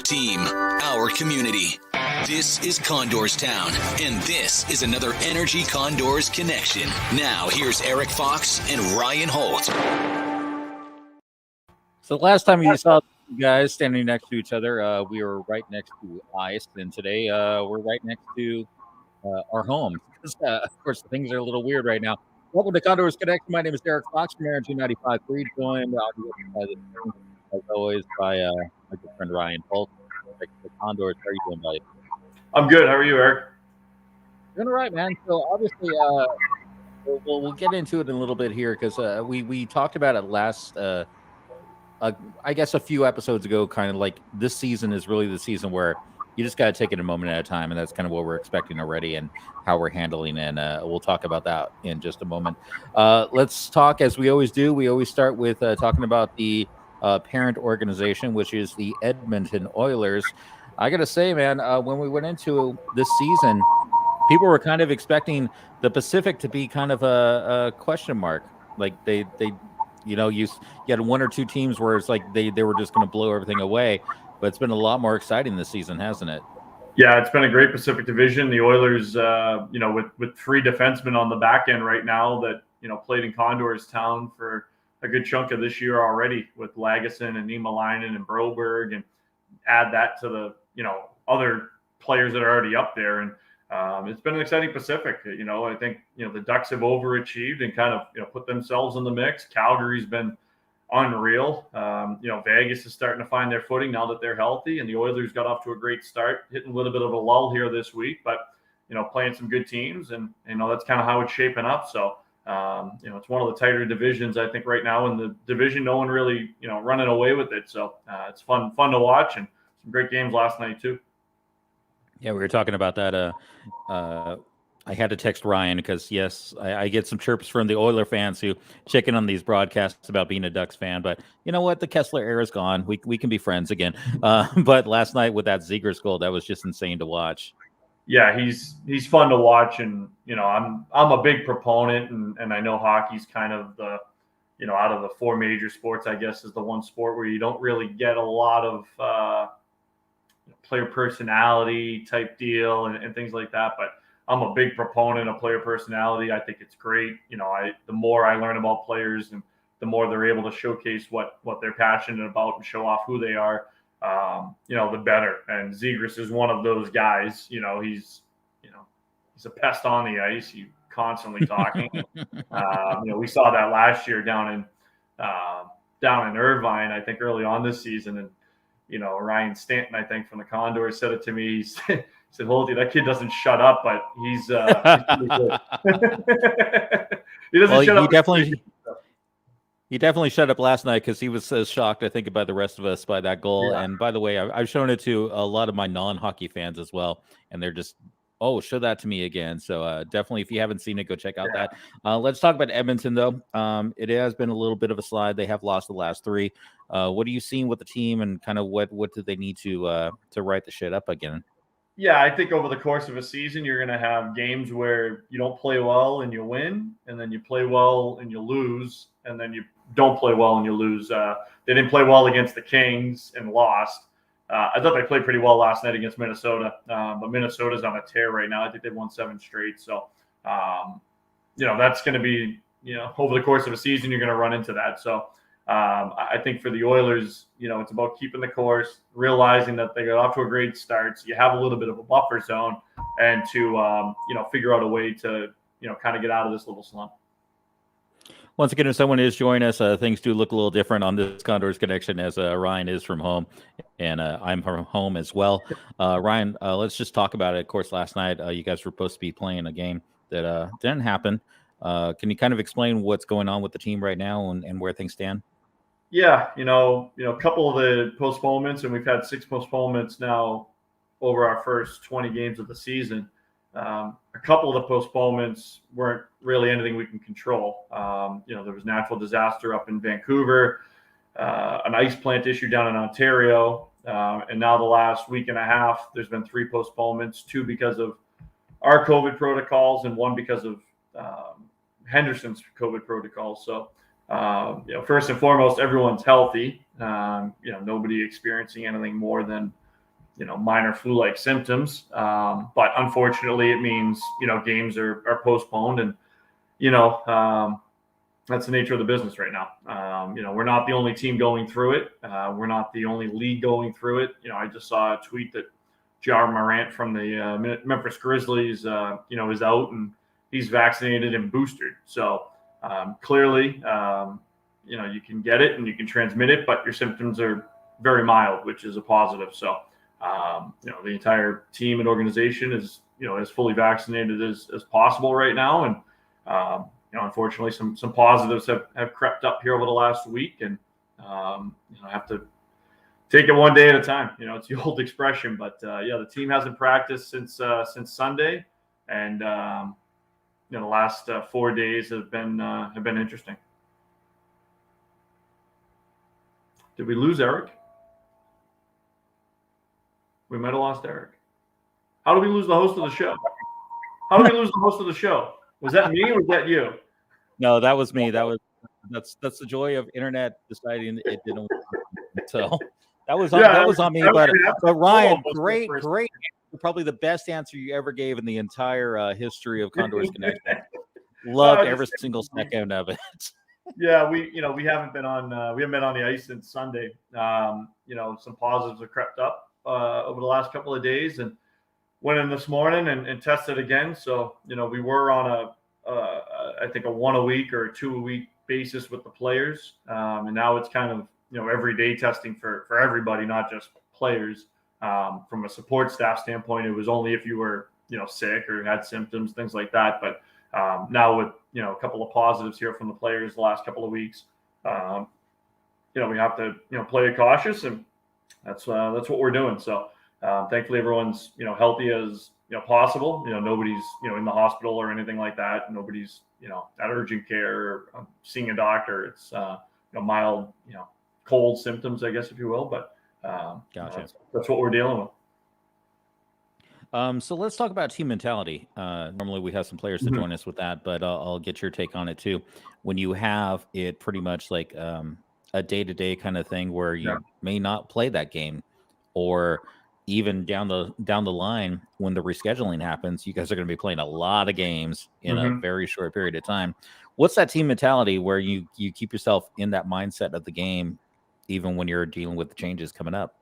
team, our community. This is Condors Town, and this is another Energy Condors Connection. Now, here's Erik Fox and Ryan Holt. So the last time you saw you guys standing next to each other, we were right next to ice, and today we're right next to our home. Of course, things are a little weird right now. Welcome to Condors Connection. My name is Erik Fox from Energy 95.3, joined as always by my good friend Ryan Holt. The Condors, how are you doing, buddy? I'm good. How are you, Erik? Doing all right, man. So obviously, we'll get into it in a little bit here because we talked about it last. I guess a few episodes ago, kind of like this season is really the season where you just got to take it a moment at a time, and that's kind of what we're expecting already and how we're handling. And we'll talk about that in just a moment. Let's talk as we always do. We always start with talking about the parent organization, which is the Edmonton Oilers. I got to say, man, when we went into this season, people were kind of expecting the Pacific to be kind of a question mark. Like they you had one or two teams where it's like they were just going to blow everything away, but it's been a lot more exciting this season, hasn't it? Yeah, it's been a great Pacific Division. The Oilers, with three defensemen on the back end right now that, played in Condors Town for a good chunk of this year already with Lagesson and Niemelainen and Broberg, and add that to the, other players that are already up there. And it's been an exciting Pacific. I think, the Ducks have overachieved and kind of, put themselves in the mix. Calgary's been unreal. Vegas is starting to find their footing now that they're healthy, and the Oilers got off to a great start, hitting a little bit of a lull here this week, but, playing some good teams, and, that's kind of how it's shaping up. So, it's one of the tighter divisions, I think, right now in the division. No one really, running away with it. So it's fun to watch, and some great games last night too. Yeah, we were talking about that. I had to text Ryan because, yes, I get some chirps from the Oiler fans who check in on these broadcasts about being a Ducks fan. But you know what? The Kessler era is gone. We can be friends again. But last night with that Zegras goal, that was just insane to watch. Yeah, he's fun to watch, and I'm a big proponent, and I know hockey's kind of the out of the four major sports, I guess, is the one sport where you don't really get a lot of player personality type deal and things like that. But I'm a big proponent of player personality. I think it's great. The more I learn about players, and the more they're able to showcase what they're passionate about and show off who they are, the better. And Zegras is one of those guys. He's a pest on the ice. He's constantly talking. We saw that last year down in Irvine, I think early on this season. And, Ryan Stanton, I think from the Condors, said it to me. He said, Holty, that kid doesn't shut up, but he's pretty good. He doesn't shut up. He definitely shut up last night because he was so shocked, I think, by the rest of us by that goal. Yeah. And by the way, I've shown it to a lot of my non-hockey fans as well, and they're just, show that to me again. So definitely, if you haven't seen it, go check out that. Let's talk about Edmonton, though. It has been a little bit of a slide. They have lost the last three. What are you seeing with the team, and kind of what do they need to right the shit up again? Yeah, I think over the course of a season, you're going to have games where you don't play well and you win, and then you play well and you lose, and then you don't play well and you lose. They didn't play well against the Kings and lost. I thought they played pretty well last night against Minnesota, but Minnesota's on a tear right now. I think they've won 7 straight. So, that's going to be, over the course of a season, you're going to run into that. So, I think for the Oilers, it's about keeping the course, realizing that they got off to a great start. So you have a little bit of a buffer zone, and to, figure out a way to, kind of get out of this little slump. Once again, if someone is joining us, things do look a little different on this Condors Connection, as Ryan is from home, and I'm from home as well. Ryan, let's just talk about it. Of course, last night you guys were supposed to be playing a game that didn't happen. Can you kind of explain what's going on with the team right now and where things stand? Yeah, a couple of the postponements, and we've had 6 postponements now over our first 20 games of the season. A couple of the postponements weren't really anything we can control. There was natural disaster up in Vancouver, an ice plant issue down in Ontario, and now the last week and a half, there's been 3 postponements, 2 because of our COVID protocols and 1 because of Henderson's COVID protocols. So, first and foremost, everyone's healthy. Nobody experiencing anything more than minor flu-like symptoms. But unfortunately, it means, games are postponed, and, that's the nature of the business right now. We're not the only team going through it. We're not the only league going through it. I just saw a tweet that Ja Morant from the Memphis Grizzlies, is out, and he's vaccinated and boosted. So clearly, you can get it and you can transmit it, but your symptoms are very mild, which is a positive. So, the entire team and organization is, as fully vaccinated as possible right now. And, unfortunately, some positives have crept up here over the last week, and, I have to take it one day at a time. It's the old expression, but the team hasn't practiced since Sunday, and the last 4 days have been interesting. Did we lose Erik? We might have lost Erik. How did we lose the host of the show? Was that me or was that you? No, that was me. That's the joy of internet deciding it didn't. So that was on me. But Ryan, great. Probably the best answer you ever gave in the entire history of Condors Connection. Loved every single second of it. Yeah, we haven't been on the ice since Sunday. Some positives have crept up over the last couple of days, and went in this morning and tested again. So we were on I think a 1 a week or 2 a week basis with the players, and now it's kind of everyday testing for everybody, not just players. From a support staff standpoint, it was only if you were sick or had symptoms, things like that. But now with a couple of positives here from the players the last couple of weeks, we have to play it cautious, and that's what we're doing. So thankfully everyone's healthy as possible. Nobody's in the hospital or anything like that. Nobody's at urgent care or seeing a doctor. It's mild cold symptoms, I guess, if you will. But gotcha. That's what we're dealing with. So let's talk about team mentality. Normally we have some players to join us with that, but I'll get your take on it too. When you have it pretty much like a day-to-day kind of thing where you may not play that game, or even down the line when the rescheduling happens, you guys are going to be playing a lot of games in a very short period of time. What's that team mentality where you keep yourself in that mindset of the game, even when you're dealing with the changes coming up?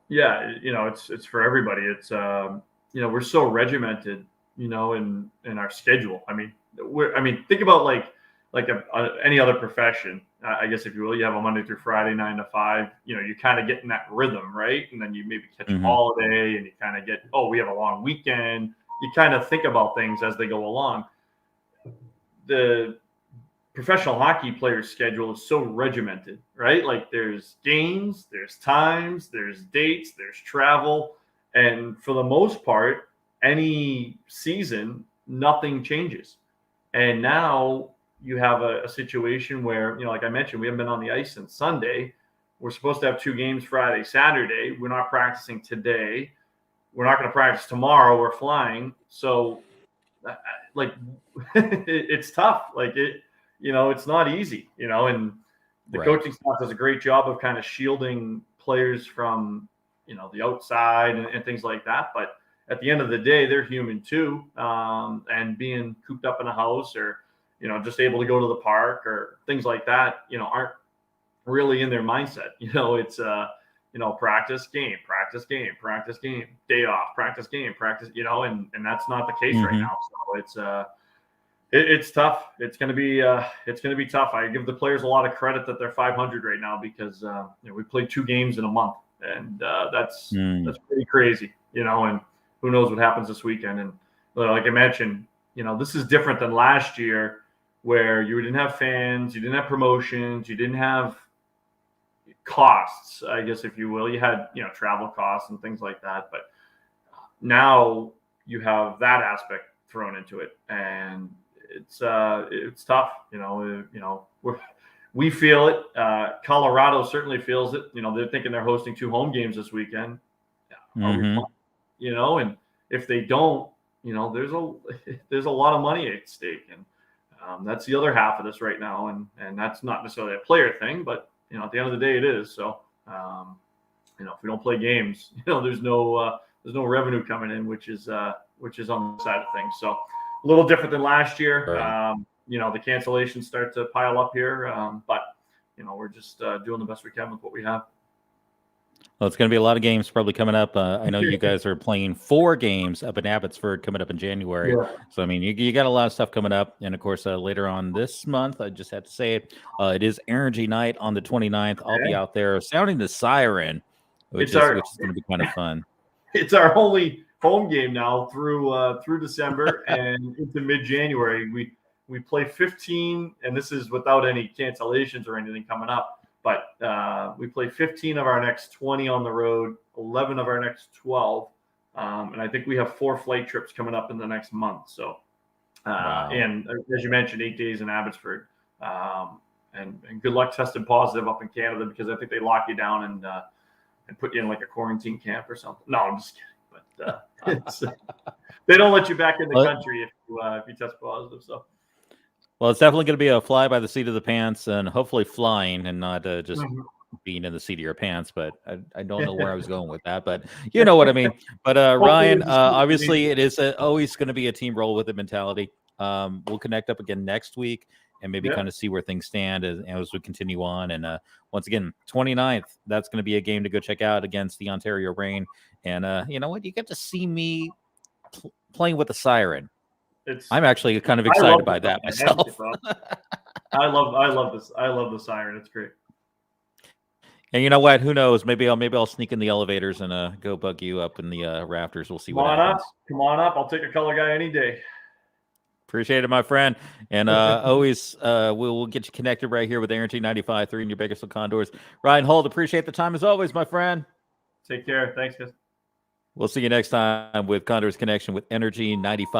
Yeah, it's for everybody. It's we're so regimented, in our schedule. I mean, think about like any other profession, I guess, if you will. You have a Monday through Friday, 9 to 5. You kind of get in that rhythm, right? And then you maybe catch a holiday, and you kind of get, we have a long weekend. You kind of think about things as they go along. The professional hockey player's schedule is so regimented, right? Like there's games, there's times, there's dates, there's travel. And for the most part, any season, nothing changes. And now you have a situation where, like I mentioned, we haven't been on the ice since Sunday. We're supposed to have 2 games Friday, Saturday. We're not practicing today. We're not going to practice tomorrow. We're flying. So, it's tough. It's not easy, and the coaching staff does a great job of kind of shielding players from, the outside and things like that. But at the end of the day, they're human too. And being cooped up in a house, or, just able to go to the park or things like that, aren't really in their mindset. It's, practice, game, day off, practice, game, practice, and that's not the case right now. So it's tough. It's going to be tough. I give the players a lot of credit that they're 500 right now, because we played 2 games in a month, and that's pretty crazy, and who knows what happens this weekend. And like I mentioned, this is different than last year, where you didn't have fans, you didn't have promotions, you didn't have costs, I guess, if you will. You had, travel costs and things like that, but now you have that aspect thrown into it, and it's tough. We feel it. Colorado certainly feels it. They're thinking they're hosting 2 home games this weekend. And if they don't, there's a lot of money at stake, and that's the other half of this right now. And that's not necessarily a player thing, but at the end of the day, it is. So if we don't play games, there's no revenue coming in, which is on the side of things. So a little different than last year. Right. The cancellations start to pile up here, but we're just doing the best we can with what we have. Well, it's going to be a lot of games probably coming up. I know you guys are playing 4 games up in Abbotsford coming up in January. Yeah. So, I mean, you got a lot of stuff coming up. And, of course, later on this month, I just had to say it, it is Energy Night on the 29th. I'll be out there sounding the siren, which is going to be kind of fun. It's our only home game now through December and into mid-January. We play 15, and this is without any cancellations or anything coming up. But we play 15 of our next 20 on the road, 11 of our next 12. And I think we have 4 flight trips coming up in the next month. So, Wow. And as you mentioned, 8 days in Abbotsford. And good luck testing positive up in Canada, because I think they lock you down and put you in like a quarantine camp or something. No, I'm just kidding. But they don't let you back in the country if you test positive. So. Well, it's definitely going to be a fly by the seat of the pants, and hopefully flying and not just being in the seat of your pants. But I don't know where I was going with that, but you know what I mean. But Ryan, obviously it is always going to be a team roll with it mentality. We'll connect up again next week and maybe kind of see where things stand as we continue on. And once again, 29th, that's going to be a game to go check out against the Ontario Reign. And you know what? You get to see me playing with the siren. I'm actually kind of excited by that myself. I love this. I love the siren. It's great. And you know what? Who knows? Maybe I'll sneak in the elevators and go bug you up in the rafters. We'll see what happens. Come on up. I'll take a color guy any day. Appreciate it, my friend. And always we'll get you connected right here with Energy 95.3 and your Bakersfield Condors. Ryan Holt, appreciate the time as always, my friend. Take care. Thanks, guys. We'll see you next time with Condors Connection with Energy 95.